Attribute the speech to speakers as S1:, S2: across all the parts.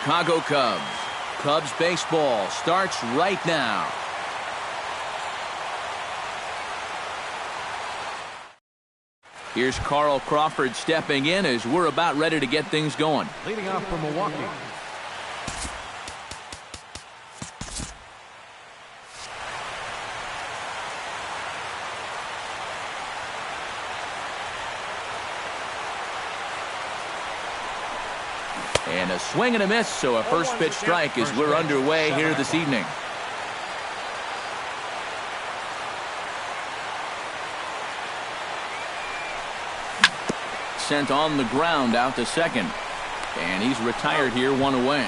S1: Chicago Cubs. Cubs baseball starts right now. Here's Carl Crawford stepping in as we're about ready to get things going.
S2: Leading off from Milwaukee.
S1: And a swing and a miss, so a first pitch strike as we're underway here this evening. Sent on the ground out to second. And he's retired here, one away.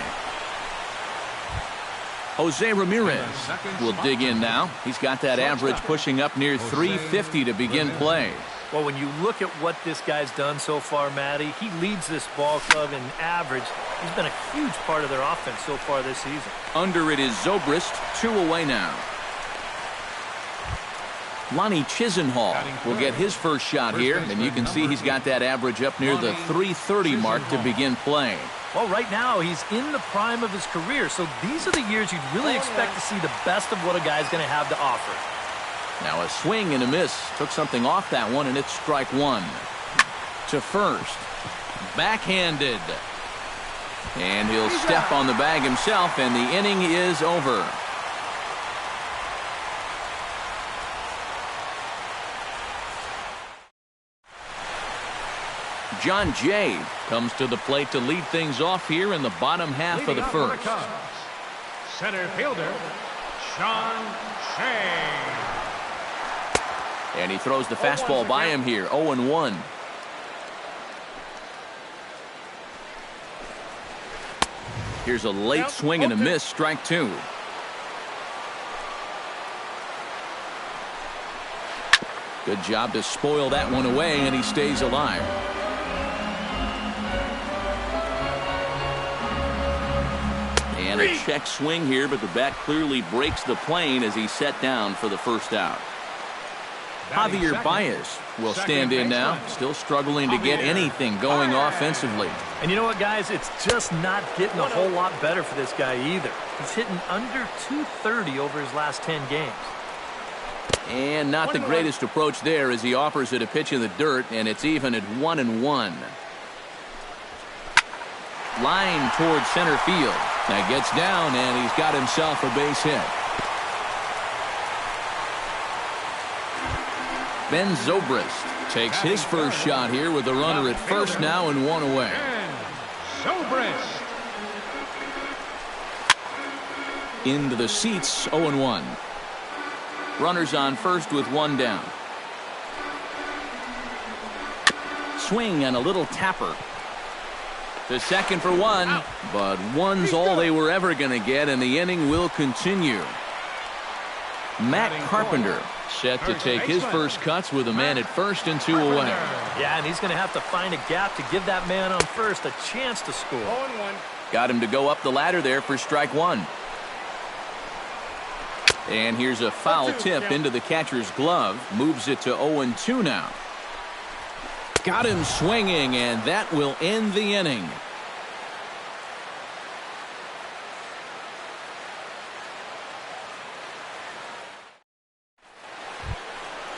S1: Jose Ramirez will dig in now. He's got that average pushing up near 350 to begin play.
S3: Well, when you look at what this guy's done so far, Matty, he leads this ball club in average. He's been a huge part of their offense so far this season.
S1: Under it is Zobrist, 2 away now. Lonnie Chisenhall will get his first shot here, and you can see he's got that average up near the 330 mark to begin play.
S3: Well, right now he's in the prime of his career, so these are the years you'd really expect to see the best of what a guy's going to have to offer.
S1: Now a swing and a miss. Took something off that one, and it's strike one. To first. Backhanded. And he'll step on the bag himself, and the inning is over. John Jay comes to the plate to lead things off here in the bottom half of the first.
S2: Center fielder, John Jay.
S1: And he throws the fastball by him here, 0-1. Here's a late swing and a miss, strike two. Good job to spoil that one away, and he stays alive. And a check swing here, but the bat clearly breaks the plane as he's set down for the first out. Javier Baez will stand in now, still struggling to get anything going offensively.
S3: And you know what, guys? It's just not getting a whole lot better for this guy either. He's hitting under 230 over his last 10 games.
S1: And not the greatest approach there as he offers it a pitch in the dirt, and it's even at 1-1. Line towards center field. That gets down, and he's got himself a base hit. Ben Zobrist takes his first shot here with a runner at first now and one away.
S2: Zobrist.
S1: Into the seats, 0-1. Runners on first with one down. Swing and a little tapper. To second for one, but one's all they were ever going to get, and the inning will continue. Matt Carpenter set to take his first cuts with a man at first and 2 away.
S3: Yeah, and he's going to have to find a gap to give that man on first a chance to score.
S1: Got him to go up the ladder there for strike one. And here's a foul tip into the catcher's glove. Moves it to 0-2 now. Got him swinging, and that will end the inning.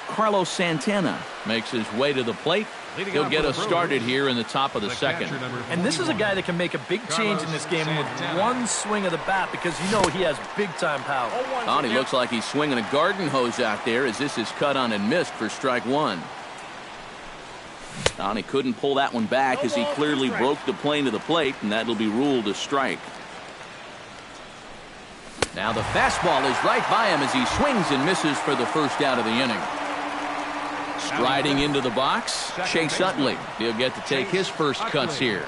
S1: Carlos Santana makes his way to the plate. He'll get us started here in the top of the second.
S3: And this is a guy that can make a big change in this game with one swing of the bat, because you know he has big-time power.
S1: He looks like he's swinging a garden hose out there as this is cut on and missed for strike one. He couldn't pull that one back as he clearly broke the plane to the plate, and that'll be ruled a strike. Now the fastball is right by him as he swings and misses for the first out of the inning. Striding into the box, Chase Utley. He'll get to take his first cuts here.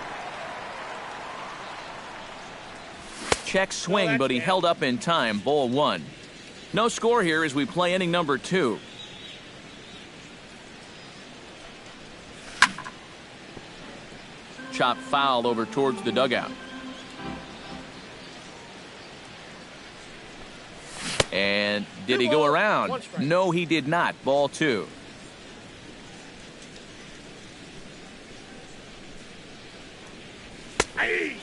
S1: Check swing, but he held up in time. Ball one. No score here as we play inning number 2. Chop foul over towards the dugout. And did he go around? No, he did not. Ball 2.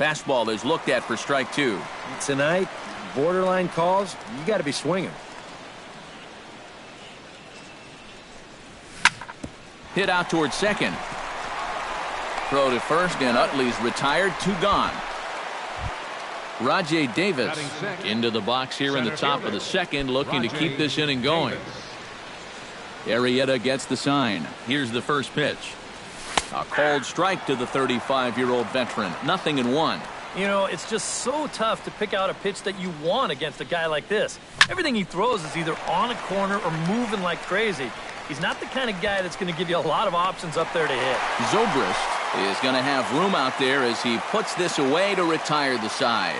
S1: Fastball is looked at for strike two.
S4: Tonight, borderline calls, you got to be swinging.
S1: Hit out towards second. Throw to first, and Utley's retired. 2 gone. Rajay Davis into the box here in the top of the second, looking to keep this inning going. Arrieta gets the sign. Here's the first pitch. A called strike to the 35-year-old veteran. 0-1.
S3: You know, it's just so tough to pick out a pitch that you want against a guy like this. Everything he throws is either on a corner or moving like crazy. He's not the kind of guy that's going to give you a lot of options up there to hit.
S1: Zobrist is going to have room out there as he puts this away to retire the side.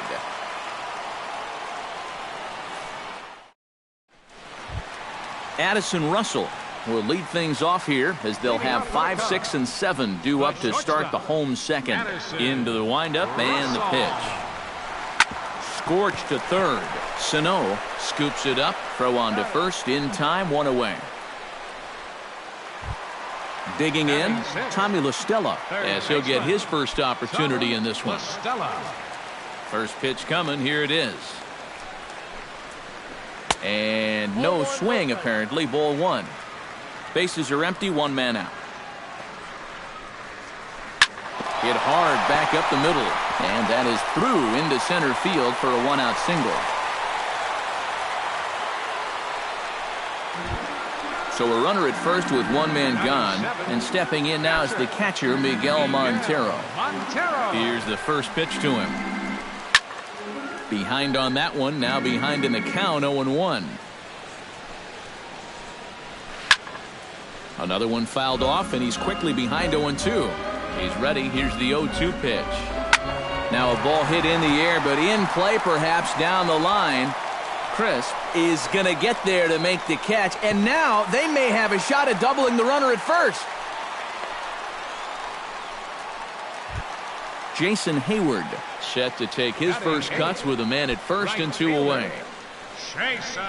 S1: Addison Russell will lead things off here as they'll have 5, 6, and 7 due up to start the home second. Into the windup and the pitch. Scorched to third. Sano scoops it up. Throw on to first in time. 1 away. Digging in, Tommy LaStella, as he'll get his first opportunity in this one. First pitch coming. Here it is. And no swing, apparently. Ball 1. Bases are empty. 1 man out. Hit hard back up the middle. And that is through into center field for a 1-out single. So a runner at first with 1 man gone. And stepping in now is the catcher, Miguel Montero. Here's the first pitch to him. Behind on that one. Now behind in the count. 0-1. Another one fouled off, and he's quickly behind 0-2. He's ready. Here's the 0-2 pitch. Now a ball hit in the air, but in play perhaps down the line. Crisp is going to get there to make the catch, and now they may have a shot at doubling the runner at first. Jason Hayward set to take his first cuts with a man at first and 2 away.
S2: Jason.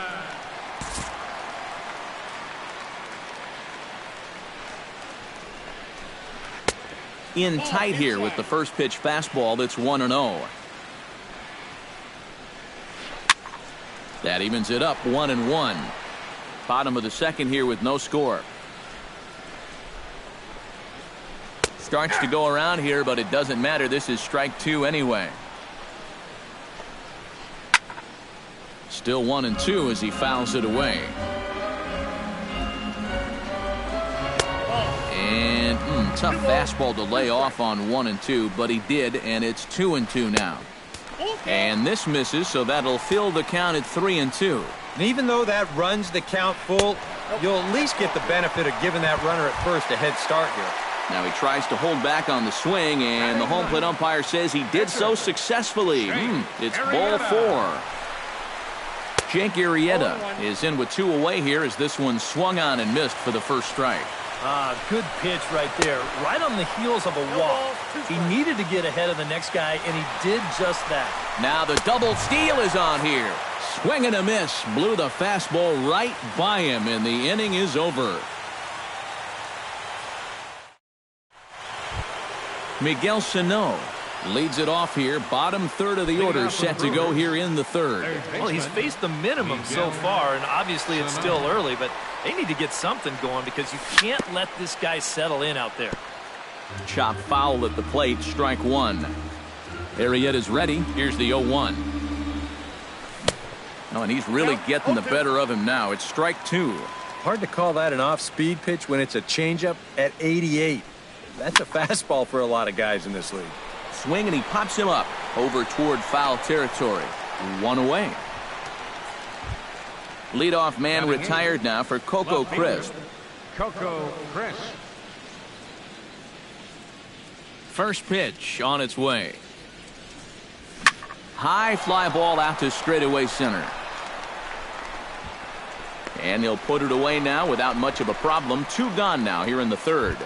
S1: In tight here with the first pitch fastball that's 1-0. That evens it up 1-1. Bottom of the second here with no score. Starts to go around here, but it doesn't matter. This is strike 2 anyway. Still 1-2 as he fouls it away. And tough fastball to lay off on 1-2, but he did, and it's 2-2 now. And this misses, so that'll fill the count at 3-2.
S4: And even though that runs the count full, you'll at least get the benefit of giving that runner at first a head start here.
S1: Now he tries to hold back on the swing, and the home plate umpire says he did so successfully. It's ball 4. Jake Arrieta is in with 2 away here as this one swung on and missed for the first strike.
S3: Good pitch right there, right on the heels of a walk. He needed to get ahead of the next guy, and he did just that.
S1: Now the double steal is on here. Swing and a miss. Blew the fastball right by him, and the inning is over. Miguel Sano leads it off here. Bottom third of the order set to go here in the third.
S3: Well, he's faced the minimum so far, and obviously it's still early, but they need to get something going because you can't let this guy settle in out there.
S1: Chop foul at the plate. Strike 1. Arrieta's ready. Here's the 0-1. Oh, and he's really getting the better of him now. It's strike 2.
S4: Hard to call that an off-speed pitch when it's a changeup at 88. That's a fastball for a lot of guys in this league.
S1: Swing, and he pops him up over toward foul territory. 1 away. Leadoff man retired now for Coco Crisp.
S2: Coco Crisp.
S1: First pitch on its way. High fly ball out to straightaway center. And he'll put it away now without much of a problem. 2 gone now here in the third.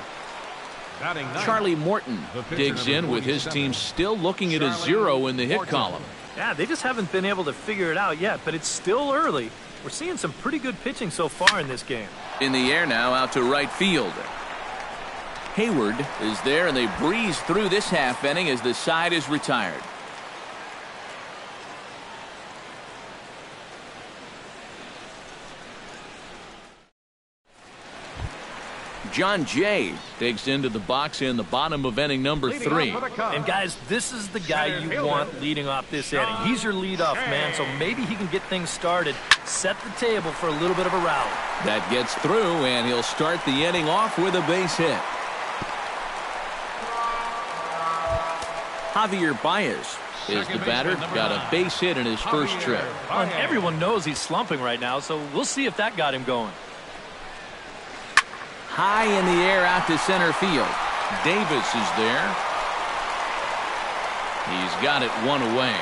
S1: Charlie Morton digs in with his team still looking at a 0 in the hit column.
S3: Yeah, they just haven't been able to figure it out yet, but it's still early. We're seeing some pretty good pitching so far in this game.
S1: In the air now out to right field. Hayward is there, and they breeze through this half inning as the side is retired. John Jay digs into the box in the bottom of inning number 3.
S3: And guys, this is the guy you want leading off this inning. He's your leadoff man, so maybe he can get things started, set the table for a little bit of a rally.
S1: That gets through, and he'll start the inning off with a base hit. Javier Baez is the batter. Got a base hit in his first trip.
S3: And everyone knows he's slumping right now, so we'll see if that got him going.
S1: High in the air out to center field. Davis is there. He's got it one away.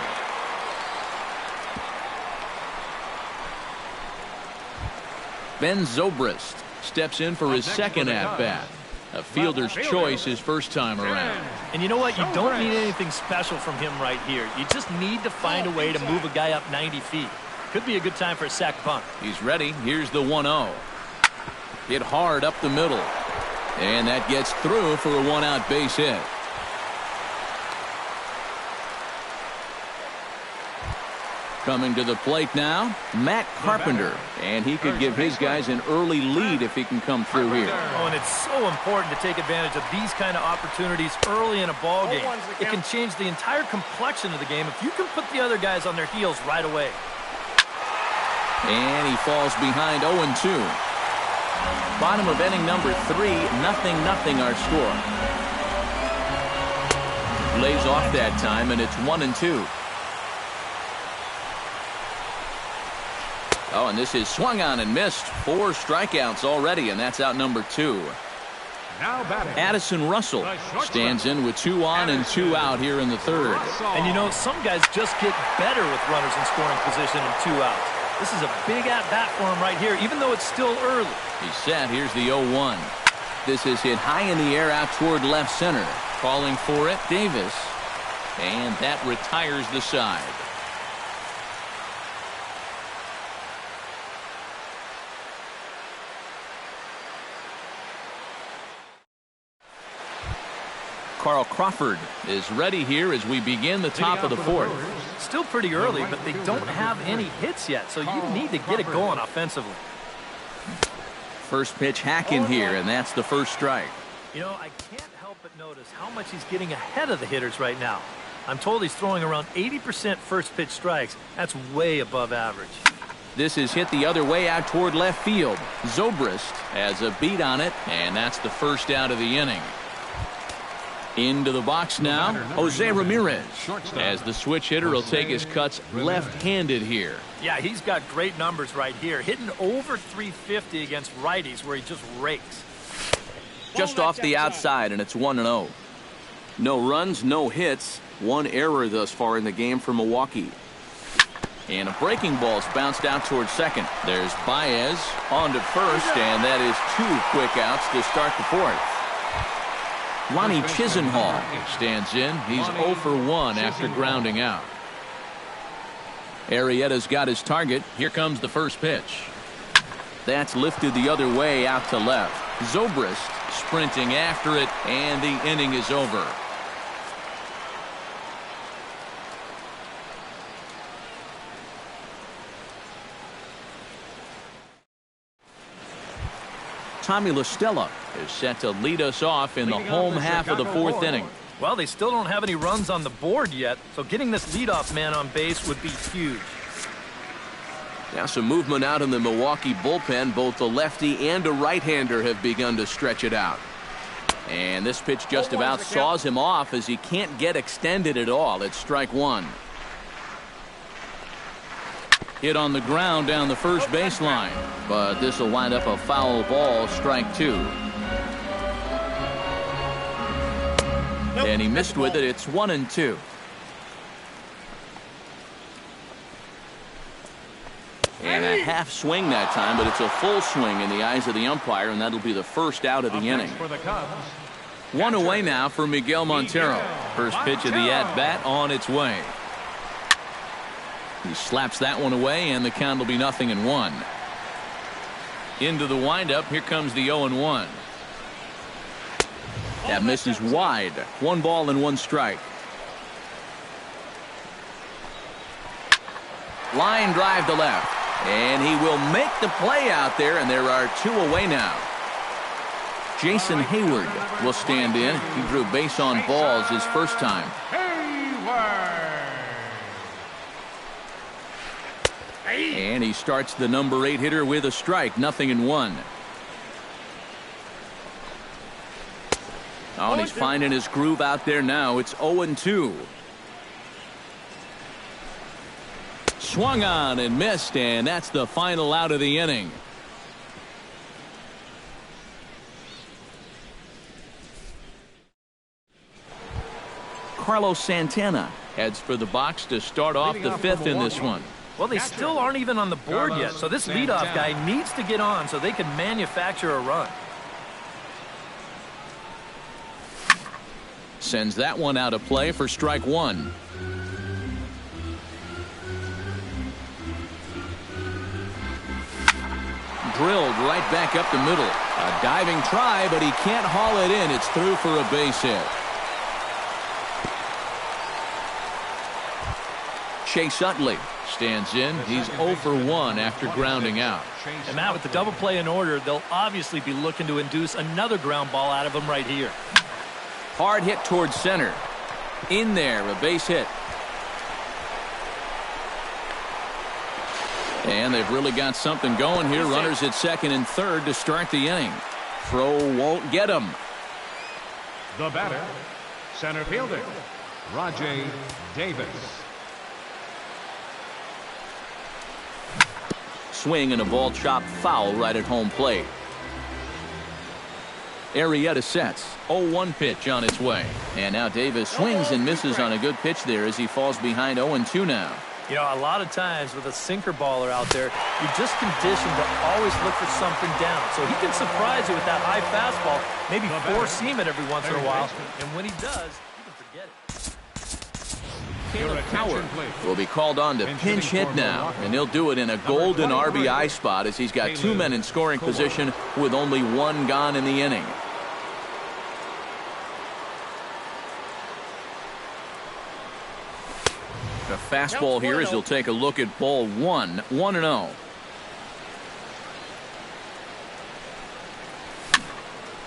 S1: Ben Zobrist steps in for his second at-bat. A fielder's choice his first time around.
S3: And you know what? You don't need anything special from him right here. You just need to find a way to move a guy up 90 feet. Could be a good time for a sac bunt.
S1: He's ready. Here's the 1-0. Hit hard up the middle. And that gets through for a one-out base hit. Coming to the plate now, Matt Carpenter. And he could give his guys an early lead if he can come through here.
S3: Oh, and it's so important to take advantage of these kind of opportunities early in a ball game. It can change the entire complexion of the game if you can put the other guys on their heels right away.
S1: And he falls behind 0-2. Bottom of inning number 3, 0-0 our score. Lays off that time, and it's 1-2. Oh, and this is swung on and missed. 4 strikeouts already, and that's out number 2.
S2: Now batting,
S1: Addison Russell stands in with 2 on and 2 out here in the third.
S3: And you know, some guys just get better with runners in scoring position and 2 outs. This is a big at-bat for him right here, even though it's still early.
S1: He's set. Here's the 0-1. This is hit high in the air out toward left center. Calling for it, Davis. And that retires the side. Carl Crawford is ready here as we begin the top of the 4th.
S3: Still pretty early, but they don't have any hits yet, so you need to get it going offensively.
S1: First pitch hack in here, and that's the first strike.
S3: You know, I can't help but notice how much he's getting ahead of the hitters right now. I'm told he's throwing around 80% first pitch strikes. That's way above average.
S1: This is hit the other way out toward left field. Zobrist has a beat on it, and that's the first out of the inning. Into the box now, Jose Ramirez, as the switch hitter will take his cuts left-handed here.
S3: Yeah, he's got great numbers right here, hitting over 350 against righties where he just rakes.
S1: Just off the outside, and it's 1-0. No runs, no hits, 1 error thus far in the game for Milwaukee. And a breaking ball's bounced out towards second. There's Baez on to first, and that is 2 quick outs to start the 4th. Lonnie Chisenhall stands in. He's 0 for 1 after grounding out. Arrieta's got his target. Here comes the first pitch. That's lifted the other way out to left. Zobrist sprinting after it, and the inning is over. Tommy La Stella is set to lead us off in the home half of the 4th inning.
S3: Well, they still don't have any runs on the board yet, so getting this leadoff man on base would be huge.
S1: Now some movement out in the Milwaukee bullpen. Both the lefty and a right-hander have begun to stretch it out. And this pitch just about saws him off as he can't get extended at all. It's strike 1. Hit on the ground down the first baseline, but this will wind up a foul ball, strike 2. And he missed with it. It's 1-2. And a half swing that time, but it's a full swing in the eyes of the umpire, and that'll be the first out of the inning. 1 away now for Miguel Montero. First pitch of the at-bat on its way. He slaps that one away, and the count will be 0-1. Into the windup. Here comes the 0-1. That misses wide. 1 ball and 1 strike. Line drive to left. And he will make the play out there, and there are 2 away now. Jason Hayward will stand in. He drew base on balls his first time. And he starts the number 8 hitter with a strike. 0-1. Oh, and he's finding his groove out there now. It's 0-2. Swung on and missed, and that's the final out of the inning. Carlos Santana heads for the box to start off the 5th in this one.
S3: Well, they still aren't even on the board yet, so this leadoff guy needs to get on so they can manufacture a run.
S1: Sends that one out of play for strike 1. Drilled right back up the middle. A diving try, but he can't haul it in. It's through for a base hit. Chase Utley stands in. He's 0 for 1 after grounding out.
S3: And Matt, with the double play in order, they'll obviously be looking to induce another ground ball out of him right here.
S1: Hard hit towards center. In there, a base hit. And they've really got something going here. Runners at second and third to start the inning. Throw won't get him.
S2: The batter, center fielder, Rajay Davis.
S1: Swing and a ball chopped foul right at home plate. Arrieta sets. 0-1 pitch on its way. And now Davis swings and misses on a good pitch there as he falls behind 0-2 now.
S3: You know, a lot of times with a sinker baller out there, you're just conditioned to always look for something down. So he can surprise you with that high fastball, maybe four-seam it every once in a while. And when he does, you can forget it.
S1: Caleb Coward will be called on to pinch hit now, and he'll do it in a golden RBI spot as he's got 2 men in scoring position with only 1 gone in the inning. A fastball here as he'll take a look at ball 1. 1-0.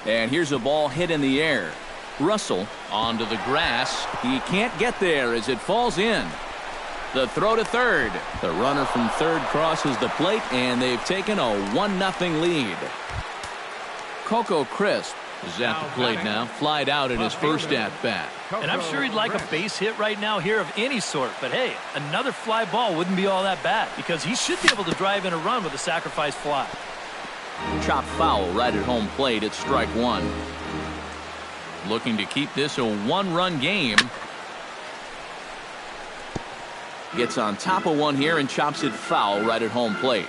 S1: And here's a ball hit in the air. Russell onto the grass. He can't get there as it falls in. The throw to third. The runner from third crosses the plate, and they've taken a 1-0 lead. Coco Crisp is at the plate now. Flied out at his first at-bat.
S3: And I'm sure he'd like a base hit right now here of any sort. But hey, another fly ball wouldn't be all that bad because he should be able to drive in a run with a sacrifice fly.
S1: Chop foul right at home plate at strike 1. Looking to keep this a 1-run game. Gets on top of one here and chops it foul right at home plate.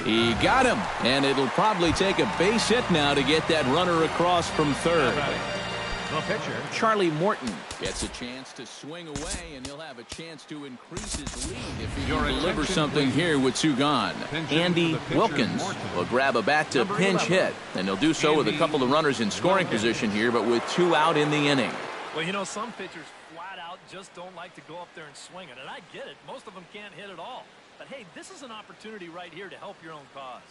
S1: He got him, and it'll probably take a base hit now to get that runner across from third.
S2: The pitcher,
S1: Charlie Morton gets a chance to swing away, and he'll have a chance to increase his lead if he can deliver something here with 2 gone. Andy Wilkins will grab a bat to pinch hit, and he'll do so with a couple of runners in scoring position here, but with 2 out in the inning.
S3: Well, you know, some pitchers flat out just don't like to go up there and swing it, and I get it. Most of them can't hit at all. But hey, this is an opportunity right here to help your own cause.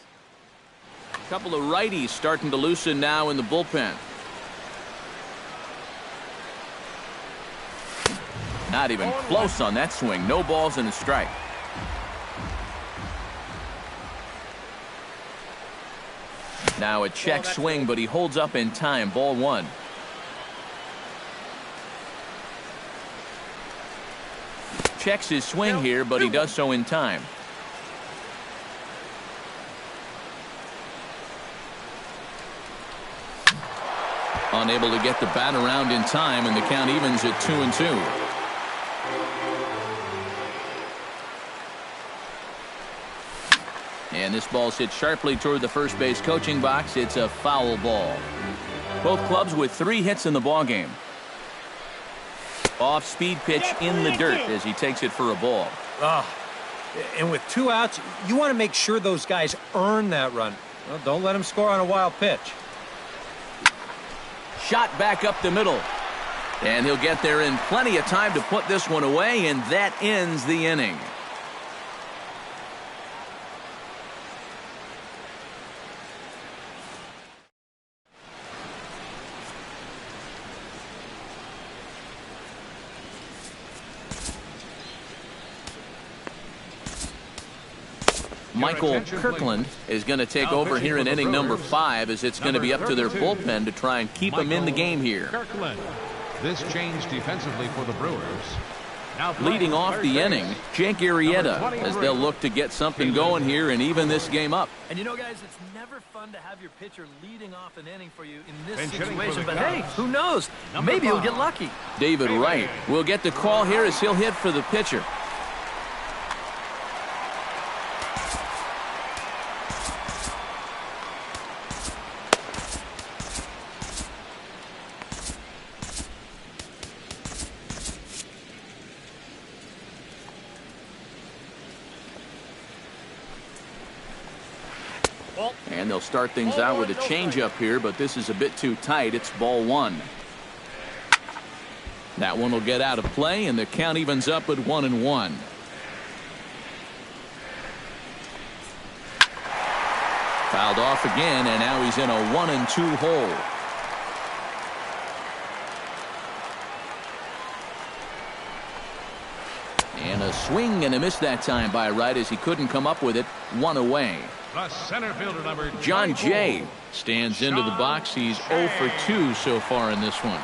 S1: A couple of righties starting to loosen now in the bullpen. Not even close on that swing. No balls and a strike. Now a check swing, but he holds up in time. Ball 1. Checks his swing here, but he does so in time. Unable to get the bat around in time, and the count evens at 2-2. And this ball's hit sharply toward the first base coaching box. It's a foul ball. Both clubs with 3 hits in the ballgame. Off-speed pitch in the dirt as he takes it for a ball.
S4: And with 2 outs, you want to make sure those guys earn that run. Well, don't let them score on a wild pitch.
S1: shot back up the middle. And he'll get there in plenty of time to put this one away, and that ends the inning. Michael Kirkland is going to take over here in inning number 5, as it's going to be up to their bullpen to try and keep him in the game here.
S2: Kirkland. This change defensively for the Brewers.
S1: Leading off the inning, Jake Arrieta, as they'll look to get something going here and even this game up.
S3: And you know, guys, it's never fun to have your pitcher leading off an inning for you in this situation. But hey, who knows? Maybe he'll get lucky.
S1: David Wright will get the call here as he'll hit for the pitcher. And they'll start things out with a changeup here, but this is a bit too tight. It's ball 1. That one will get out of play, and the count evens up at 1-1. Fouled off again, and now he's in a 1-2 hole. And a swing and a miss that time by Wright as he couldn't come up with it. 1 away.
S2: The center fielder number
S1: John Jay stands into the box. He's 0 for 2 so far in this one.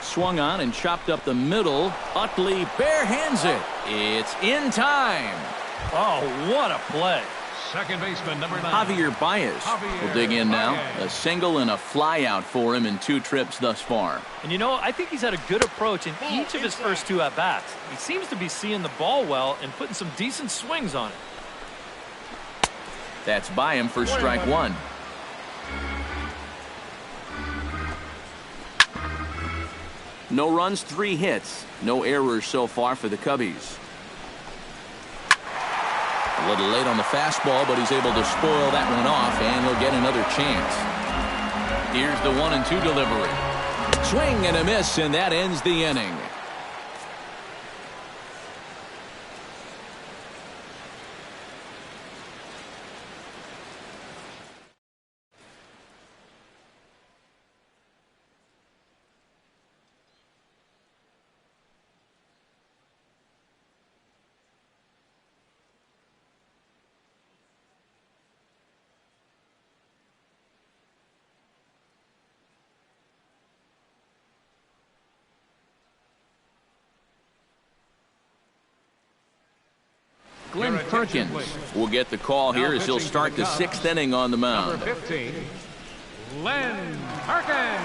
S1: Swung on and chopped up the middle. Utley barehands it. It's in time.
S3: Oh, what a play.
S2: second baseman number 9.
S1: Javier Baez will dig in now. A single and a fly out for him in 2 trips thus far.
S3: And you know, I think he's had a good approach in each of his first 2 at-bats. He seems to be seeing the ball well and putting some decent swings on it.
S1: That's by him for strike 1. No runs, 3 hits. No errors so far for the Cubbies. A little late on the fastball, but he's able to spoil that one off, and he'll get another chance. Here's the 1-2 delivery. Swing and a miss, and that ends the inning. Glenn Perkins will get the call here as he'll start the 6th inning on the mound.
S2: Number 15, Glenn Perkins.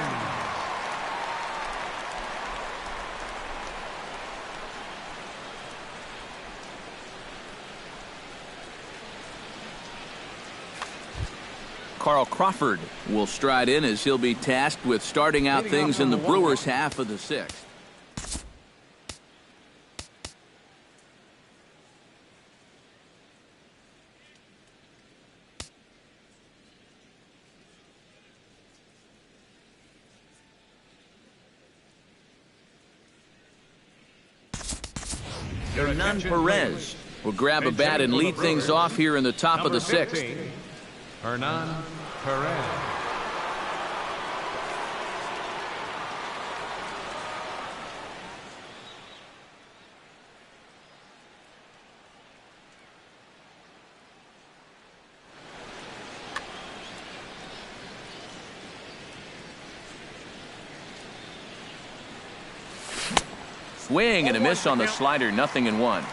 S1: Carl Crawford will stride in as he'll be tasked with starting out things in the Brewers' half of the 6th. Hernan Perez will grab a bat and lead things off here in the top of the 6th.
S2: Hernan Perez.
S1: Swing and a miss on the slider, 0-1.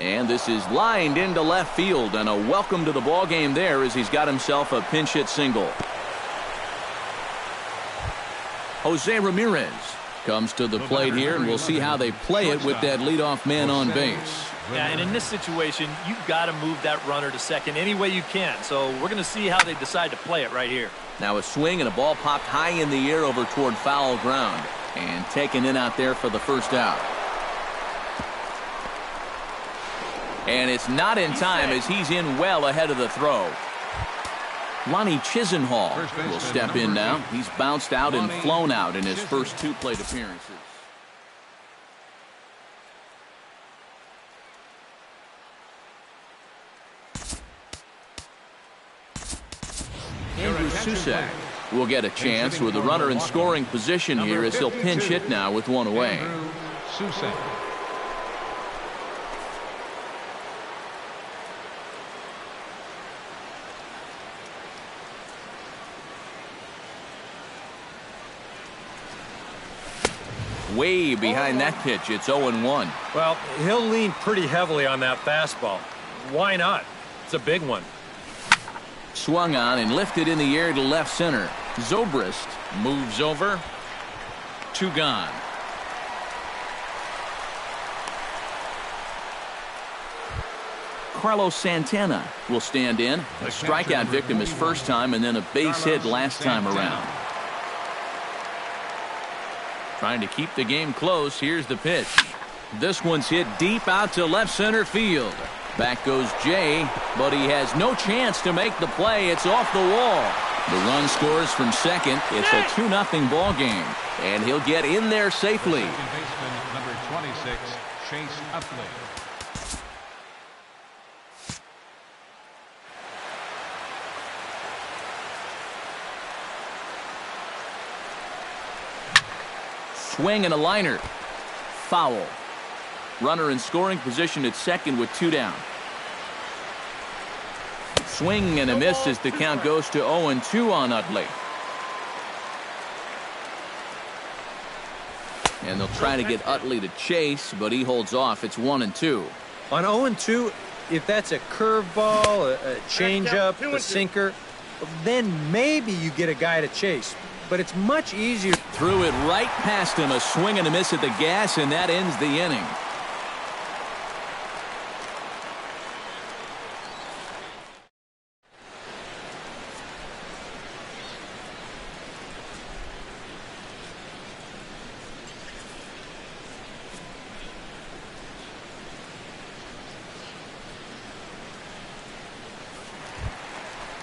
S1: And this is lined into left field, and a welcome to the ball game there as he's got himself a pinch hit single. Jose Ramirez comes to the plate here, and we'll see how they play it with that leadoff man on base.
S3: Yeah, and in this situation, you've got to move that runner to second any way you can. So we're going to see how they decide to play it right here.
S1: Now a swing and a ball popped high in the air over toward foul ground and taken in out there for the first out. And it's not in time as he's in well ahead of the throw. Lonnie Chisenhall will step in now. He's bounced out and flown out in his first 2 plate appearances. Andrew Susak will get a chance with a runner in scoring position here as he'll pinch hit now with 1 away. Way behind that pitch. It's 0-1.
S4: Well, he'll lean pretty heavily on that fastball. Why not? It's a big one.
S1: Swung on and lifted in the air to left center. Zobrist moves over. 2 gone. Carlos Santana will stand in. A strikeout victim his first time and then a base hit last time around. Trying to keep the game close. Here's the pitch. This one's hit deep out to left center field. Back goes Jay, but he has no chance to make the play. It's off the wall. The run scores from second. It's a 2-0 ball game, and he'll get in there safely.
S2: Second baseman, number 26, Chase Utley.
S1: Swing and a liner. Foul. Runner in scoring position at second with 2 down. Swing and a miss as the count goes to 0-2 on Utley. And they'll try to get Utley to chase, but he holds off. It's 1-2.
S4: On 0-2, if that's a curveball, a changeup, a sinker, then maybe you get a guy to chase. But it's much easier.
S1: Threw it right past him. A swing and a miss at the gas, and that ends the inning.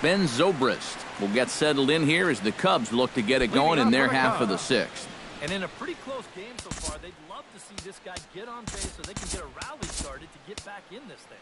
S1: Ben Zobrist will get settled in here as the Cubs look to get it going in their half of the 6th.
S3: And in a pretty close game so far, they'd love to see this guy get on base so they can get a rally started to get back in this thing.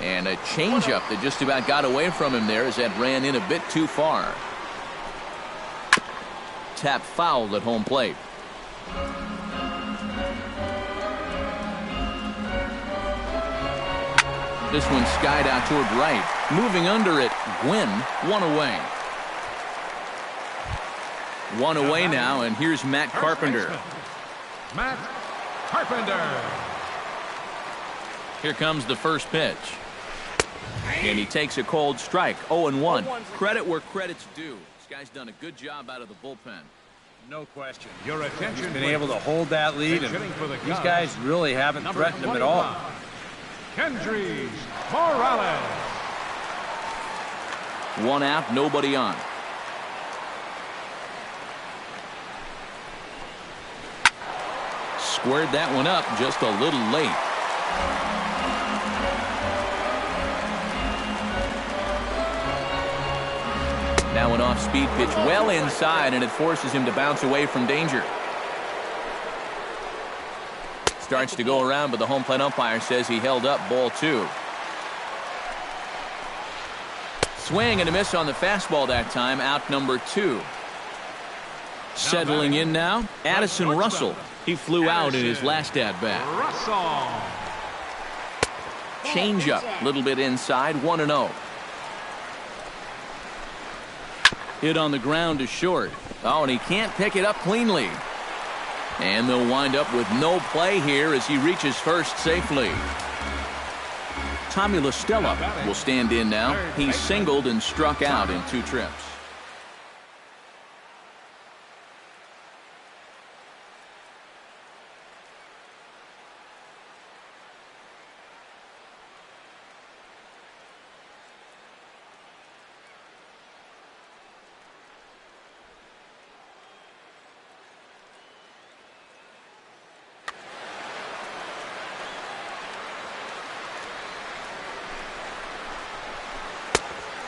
S1: And a changeup that just about got away from him there as that ran in a bit too far. Tap fouled at home plate. This one skied out toward right. Moving under it, Gwynn, 1 away. 1 away now, and here's Matt Carpenter.
S2: Matt Carpenter.
S1: Here comes the first pitch. And he takes a cold strike. 0-1. Credit where credit's due. This guy's done a good job out of the bullpen.
S4: No question.
S2: Your attention,
S4: He's been
S2: please.
S4: able to hold that lead, and these guys really haven't threatened him at all.
S2: Kendrys Morales.
S1: 1 out, nobody on. Squared that one up just a little late. Now an off-speed pitch well inside, and it forces him to bounce away from danger. Starts to go around, but the home plate umpire says he held up ball 2. Swing and a miss on the fastball that time, out number 2. Settling in now, Addison Russell. He flew out in his last at-bat.
S2: Russell.
S1: Changeup, little bit inside, 1-0. Hit on the ground to short. Oh, and he can't pick it up cleanly. And they'll wind up with no play here as he reaches first safely. Tommy LaStella will stand in now. He's singled and struck out in 2 trips.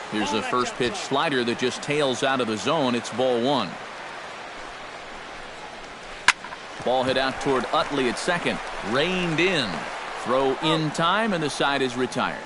S1: Here's a first pitch slider that just tails out of the zone. It's ball 1. Ball hit out toward Utley at second. Reined in. Throw in time, and the side is retired.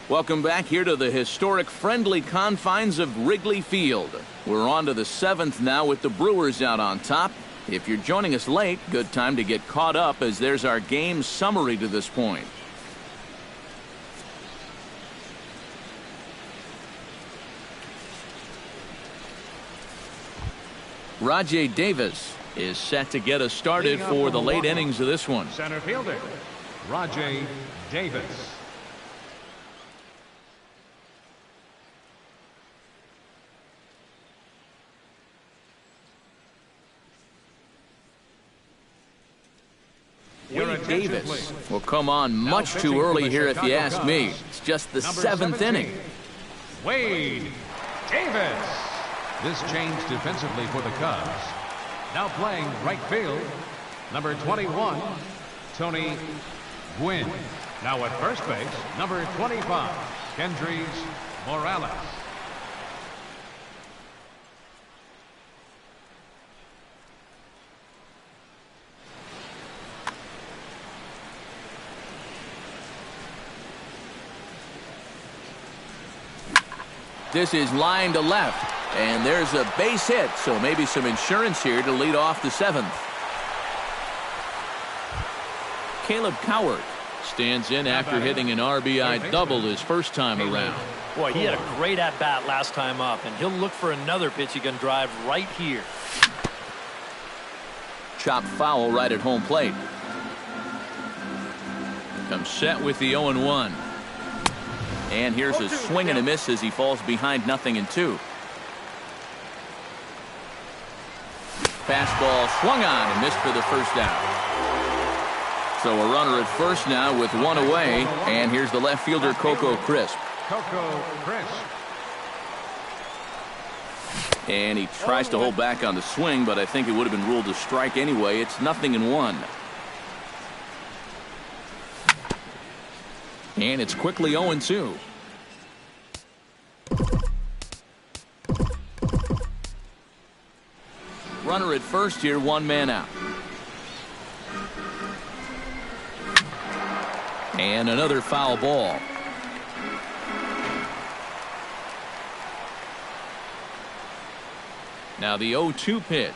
S1: Welcome back here to the historic friendly confines of Wrigley Field. We're on to the 7th now with the Brewers out on top. If you're joining us late, good time to get caught up as there's our game summary to this point. Rajai Davis is set to get us started for the late innings of this one.
S2: Center fielder, Rajai Davis.
S1: Davis will come on much too early here if you ask me. It's just the 7th inning.
S2: Wade Davis. This change defensively for the Cubs. Now playing right field, number 21, Tony Gwynn. Now at first base, number 25, Kendrys Morales.
S1: This is line to left, and there's a base hit, so maybe some insurance here to lead off the 7th. Caleb Cowart stands in after hitting an RBI double his first time around.
S3: Boy, he had a great at-bat last time up, and he'll look for another pitch he can drive right here.
S1: Chopped foul right at home plate. Comes set with the 0-1. And here's a swing and a miss as he falls behind 0-2. Fastball swung on and missed for the first out. So a runner at first now with 1 away. And here's the left fielder, Coco Crisp.
S2: Coco Crisp.
S1: And he tries to hold back on the swing, but I think it would have been ruled a strike anyway. It's 0-1. And it's quickly 0-2. Runner at first here, 1 man out. And another foul ball. Now the 0-2 pitch.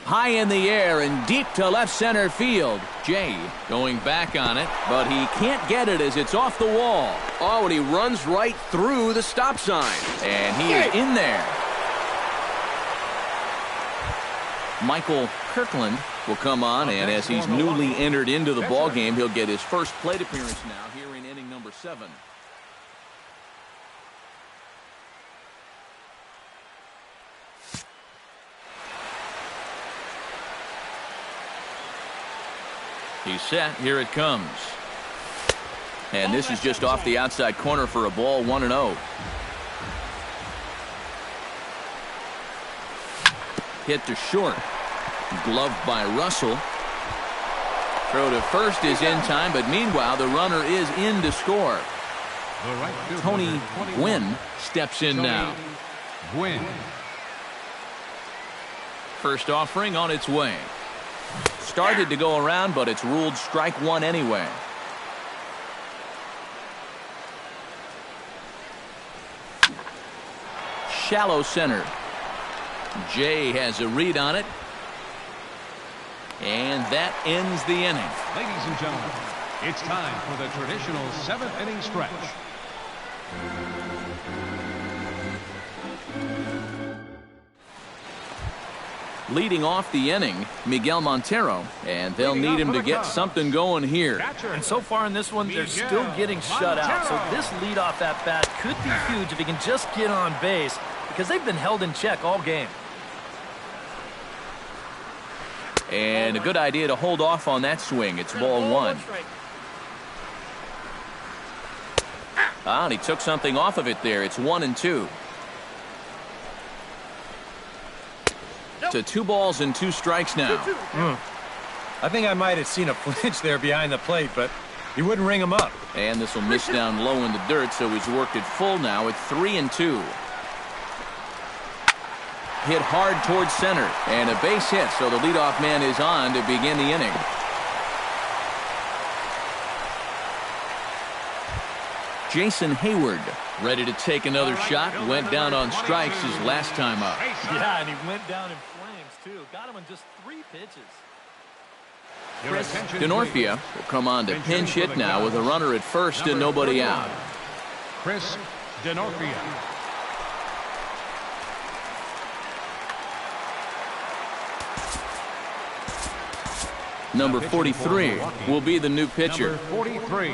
S1: High in the air and deep to left center field. Jay going back on it, but he can't get it as it's off the wall. Oh, and he runs right through the stop sign. And he is in there. Michael Kirkland will come on, and as he's newly entered into the ballgame, he'll get his first plate appearance now here in inning number 7. He's set. Here it comes. And this is just off the outside corner for a ball, 1-0. Hit to short. Gloved by Russell. Throw to first is in time, but meanwhile the runner is in to score. Tony Gwynn steps in now.
S2: Gwynn.
S1: First offering on its way. Started to go around, but it's ruled strike 1 anyway. Shallow center. Jay has a read on it. And that ends the inning.
S2: Ladies and gentlemen, it's time for the traditional 7th inning stretch.
S1: Leading off the inning, Miguel Montero, and they'll need him to get something going here.
S3: And so far in this one, they're still getting shut out. So this leadoff at bat could be huge if he can just get on base, because they've been held in check all game.
S1: And a good idea to hold off on that swing. It's ball 1. And he took something off of it there. It's 1-2. To 2 balls and 2 strikes now.
S4: I think I might have seen a flinch there behind the plate, but he wouldn't ring him up.
S1: And this will miss down low in the dirt, so he's worked it full now at 3-2. Hit hard towards center, and a base hit, so the leadoff man is on to begin the inning. Jason Hayward, ready to take another shot, went down on strikes his last time up.
S3: Yeah, and he went down in flames, too. Got him in just 3 pitches.
S1: Chris DeNorfia will come on to pinch hit now with a runner at first and nobody out.
S2: Chris DeNorfia.
S1: Number 43 will be the new pitcher.
S2: Number 43.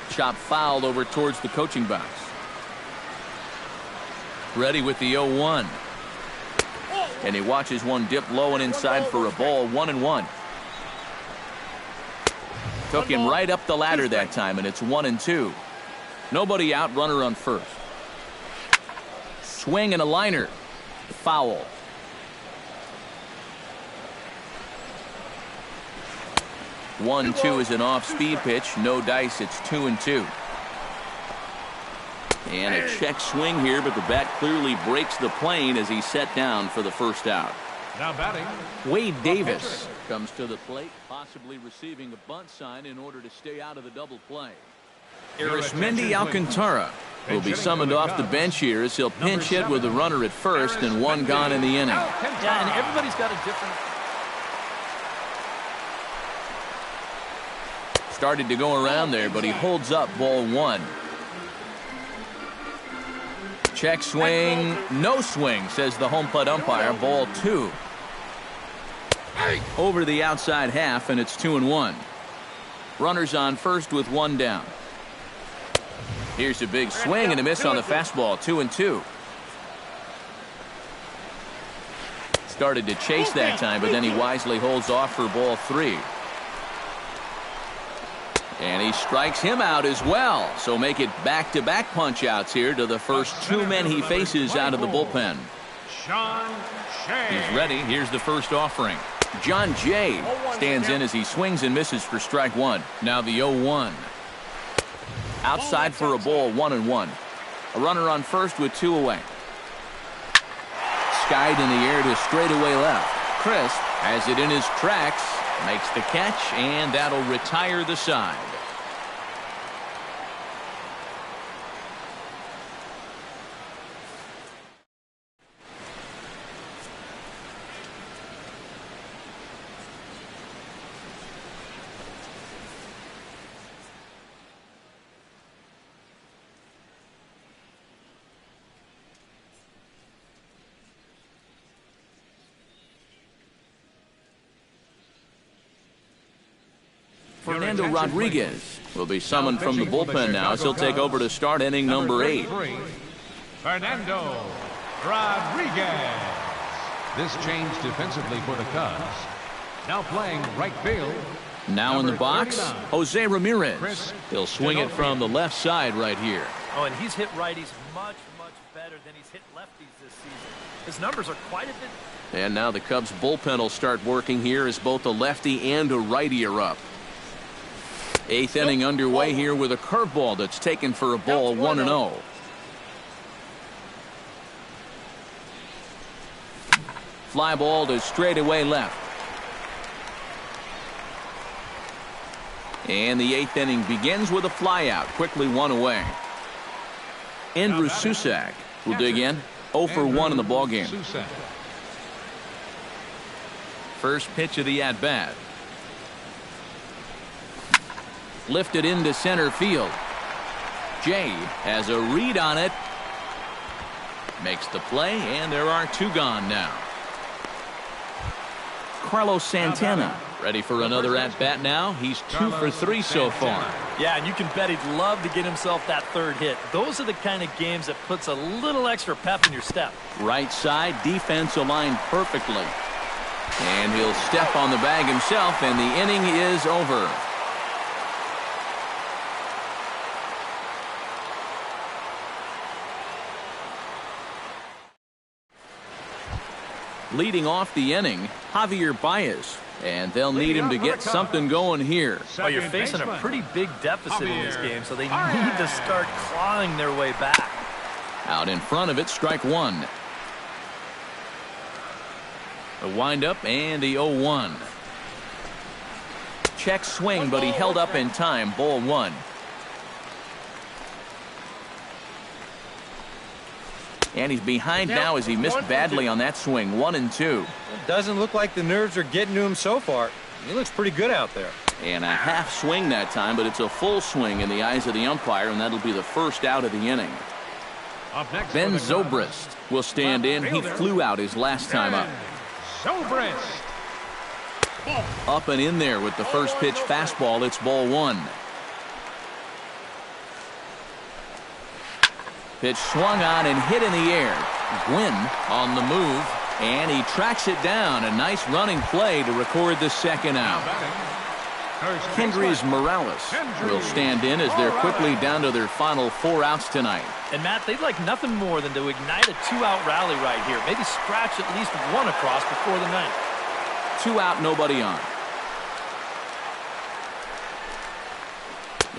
S1: Chop fouled over towards the coaching box. Ready with the 0-1. And he watches one dip low and inside for a ball. 1-1. Took him right up the ladder that time, and it's 1-2. Nobody out, runner on first. Swing and a liner. Foul. 1-2 is an off-speed pitch. No dice. It's 2-2. And a check swing here, but the bat clearly breaks the plane as he's set down for the first out.
S2: Now batting,
S1: Wade Davis comes to the plate, possibly receiving a bunt sign in order to stay out of the double play. Arismendi Alcantara will be summoned off the bench here as he'll pinch hit with a runner at first and 1 gone in the inning.
S3: Yeah, and everybody's got a different...
S1: Started to go around there, but he holds up ball 1. Check swing, no swing, says the home plate umpire. Ball 2. Over the outside half, and it's 2-1. Runners on first with 1 down. Here's a big swing and a miss on the fastball. 2-2. Started to chase that time, but then he wisely holds off for ball 3. And he strikes him out as well. So make it back-to-back punch-outs here to the first 2 men he faces out of the bullpen.
S2: Sean Shea.
S1: He's ready. Here's the first offering. John Jay stands in as he swings and misses for strike 1. Now the 0-1. Outside for a ball. 1-1. A runner on first with 2 away. Skied in the air to straightaway left. Chris has it in his tracks. Makes the catch, and that'll retire the side. Fernando Rodriguez will be summoned from the bullpen now as he'll take over to start inning number 8.
S2: Fernando Rodriguez. This change defensively for the Cubs. Now playing right field.
S1: Now in the box,
S2: 39.
S1: Jose Ramirez. He'll swing it from the left side right here.
S3: Oh, and he's hit righties much, much better than he's hit lefties this season. His numbers are quite a bit.
S1: And now the Cubs bullpen will start working here as both a lefty and a righty are up. 8th inning underway here with a curveball that's taken for a ball. 1-0. Fly ball to straightaway left. And the 8th inning begins with a flyout. Quickly one away. Andrew Susak will dig in. 0 for 1 in the ballgame. First pitch of the at-bat. Lifted into center field. Jay has a read on it. Makes the play, and there are 2 gone now. Carlos Santana ready for another at-bat now. He's 2 for 3 so far.
S3: Yeah, and you can bet he'd love to get himself that 3rd hit. Those are the kind of games that puts a little extra pep in your step.
S1: Right side, defense aligned perfectly. And he'll step on the bag himself, and the inning is over. Leading off the inning, Javier Baez. And they'll need him to get something going here.
S3: Well, you're facing a pretty big deficit in this game, so they need to start clawing their way back.
S1: Out in front of it, strike 1. A windup and the 0-1. Check swing, but he held up in time. Ball 1. And he's behind now as he missed badly on that swing. 1-2.
S4: It doesn't look like the nerves are getting to him so far. He looks pretty good out there.
S1: And a half swing that time, but it's a full swing in the eyes of the umpire, and that'll be the first out of the inning. Ben Zobrist will stand in. He flew out his last time up.
S2: Zobrist.
S1: Up and in there with the first pitch fastball. It's ball 1. Pitch swung on and hit in the air. Gwynn on the move, and he tracks it down. A nice running play to record the second out. Kendrys Morales will stand in as they're quickly down to their final 4 outs tonight.
S3: And Matt, they'd like nothing more than to ignite a 2-out rally right here. Maybe scratch at least 1 across before the ninth.
S1: 2 out, nobody on.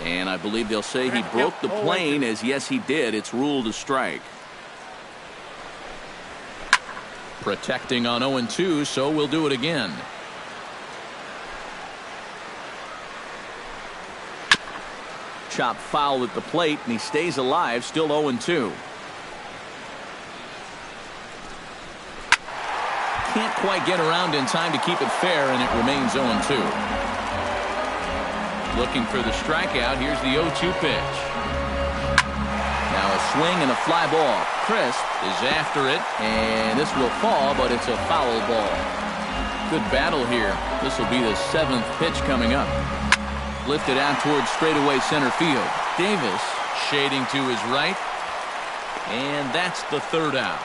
S1: And I believe they'll say he broke the plane, as yes he did. It's ruled a strike. Protecting on 0-2, so we'll do it again. Chop foul at the plate, and he stays alive, still 0-2. Can't quite get around in time to keep it fair, and it remains 0-2. Looking for the strikeout. Here's the 0-2 pitch. Now a swing and a fly ball. Crisp is after it, and this will fall, but it's a foul ball. Good battle here. This will be the 7th pitch coming up. Lifted out towards straightaway center field. Davis shading to his right, and that's the 3rd out.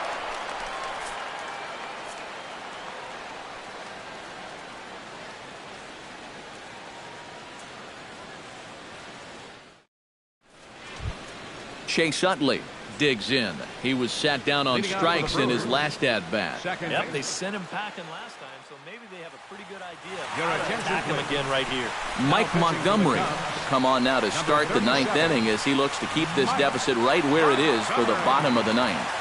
S1: Chase Utley digs in. He was sat down on strikes in his last at-bat.
S3: Yep, they sent him packing last time, so maybe they have a pretty good idea of how to attack him again right here.
S1: Mike Montgomery come on now to start the 9th inning as he looks to keep this deficit right where it is for the bottom of the 9th.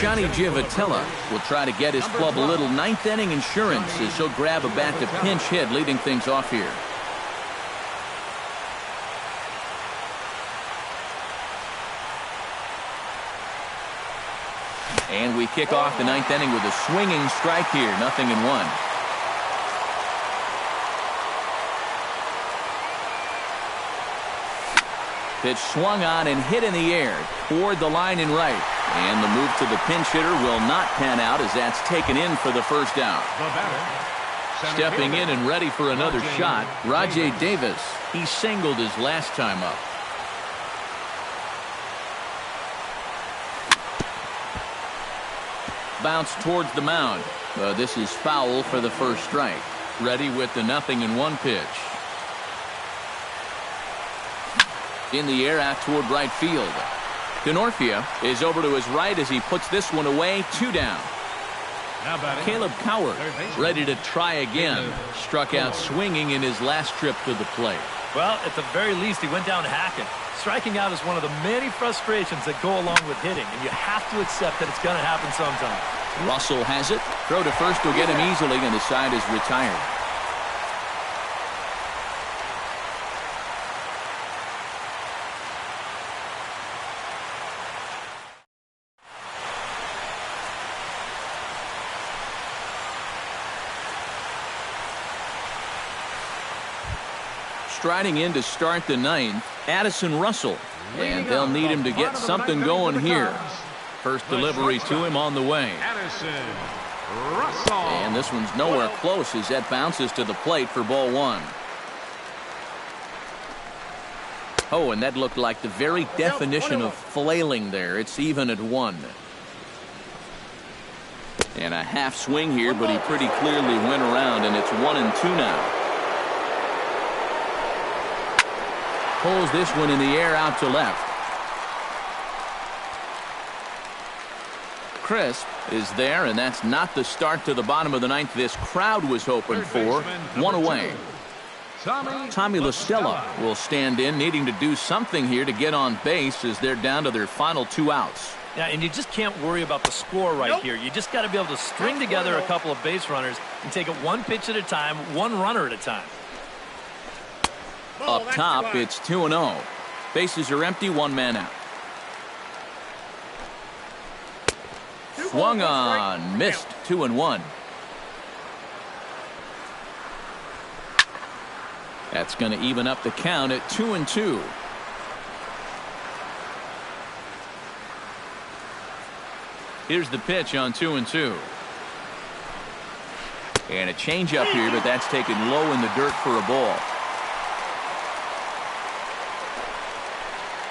S1: Johnny Giavotella will try to get his club a little 9th inning insurance as he'll grab a bat to pinch hit, leading things off here. And we kick off the 9th inning with a swinging strike here, 0-1. Pitch swung on and hit in the air toward the line in right. And the move to the pinch hitter will not pan out as that's taken in for the first out. Stepping in and ready for another shot, Rajay Davis. He singled his last time up. Bounce towards the mound. This is foul for the first strike. Ready with the 0-1 pitch. In the air out toward right field. Denorfia is over to his right as he puts this one away. 2 down. Caleb Coward ready to try again. Struck out swinging in his last trip to the plate.
S3: Well, at the very least, he went down hacking. Striking out is one of the many frustrations that go along with hitting, and you have to accept that it's going to happen sometime.
S1: Russell has it. Throw to first will get him easily, and the side is retired. Striding in to start the ninth, Addison Russell. And they'll need him to get something going here. First delivery to him on the way. And this one's nowhere close as that bounces to the plate for ball one. Oh, and that looked like the very definition of flailing there. It's even at 1. And a half swing here, but he pretty clearly went around, and it's 1-2 now. Pulls this one in the air out to left. Crisp is there, and that's not the start to the bottom of the ninth this crowd was hoping for. One away. Tommy LaStella will stand in, needing to do something here to get on base as they're down to their final 2 outs.
S3: Yeah, and you just can't worry about the score right here. You just got to be able to string together a couple of base runners and take it one pitch at a time, one runner at a time.
S1: Up top, it's 2-0. Bases are empty, 1 man out. Swung on, missed, 2-1. That's going to even up the count at 2-2. Here's the pitch on 2-2. And a changeup here, but that's taken low in the dirt for a ball.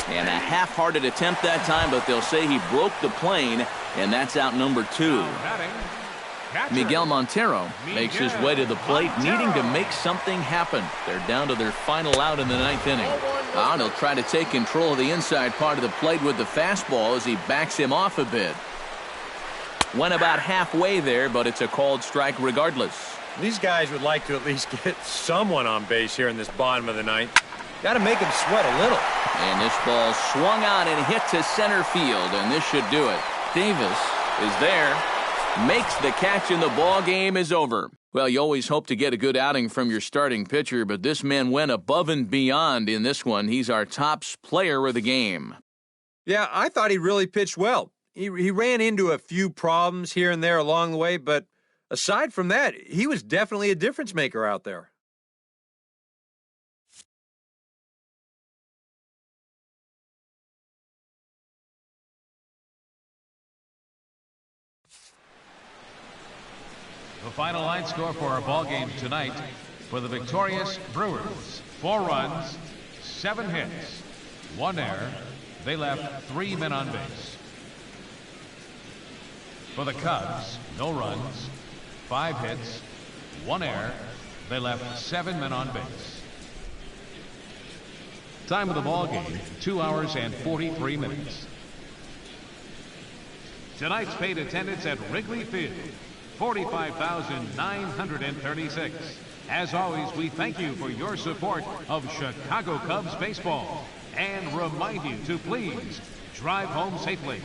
S1: And a half-hearted attempt that time, but they'll say he broke the plane, and that's out number 2. Miguel Montero makes his way to the plate, needing to make something happen. They're down to their final out in the 9th inning. And he'll try to take control of the inside part of the plate with the fastball as he backs him off a bit. Went about halfway there, but it's a called strike regardless.
S4: These guys would like to at least get someone on base here in this bottom of the ninth. Got to make them sweat a little.
S1: And this ball swung on and hit to center field, and this should do it. Davis is there, makes the catch, and the ball game is over. Well, you always hope to get a good outing from your starting pitcher, but this man went above and beyond in this one. He's our top player of the game.
S4: Yeah, I thought he really pitched well. He ran into a few problems here and there along the way, but aside from that, he was definitely a difference maker out there.
S2: The final line score for our ball game tonight for the victorious Brewers: 4 runs, 7 hits, 1 error. They left 3 men on base. For the Cubs, no runs, 5 hits, 1 error. They left 7 men on base. Time of the ball game, 2 hours and 43 minutes. Tonight's paid attendance at Wrigley Field, 45,936. As always, we thank you for your support of Chicago Cubs baseball and remind you to please drive home safely.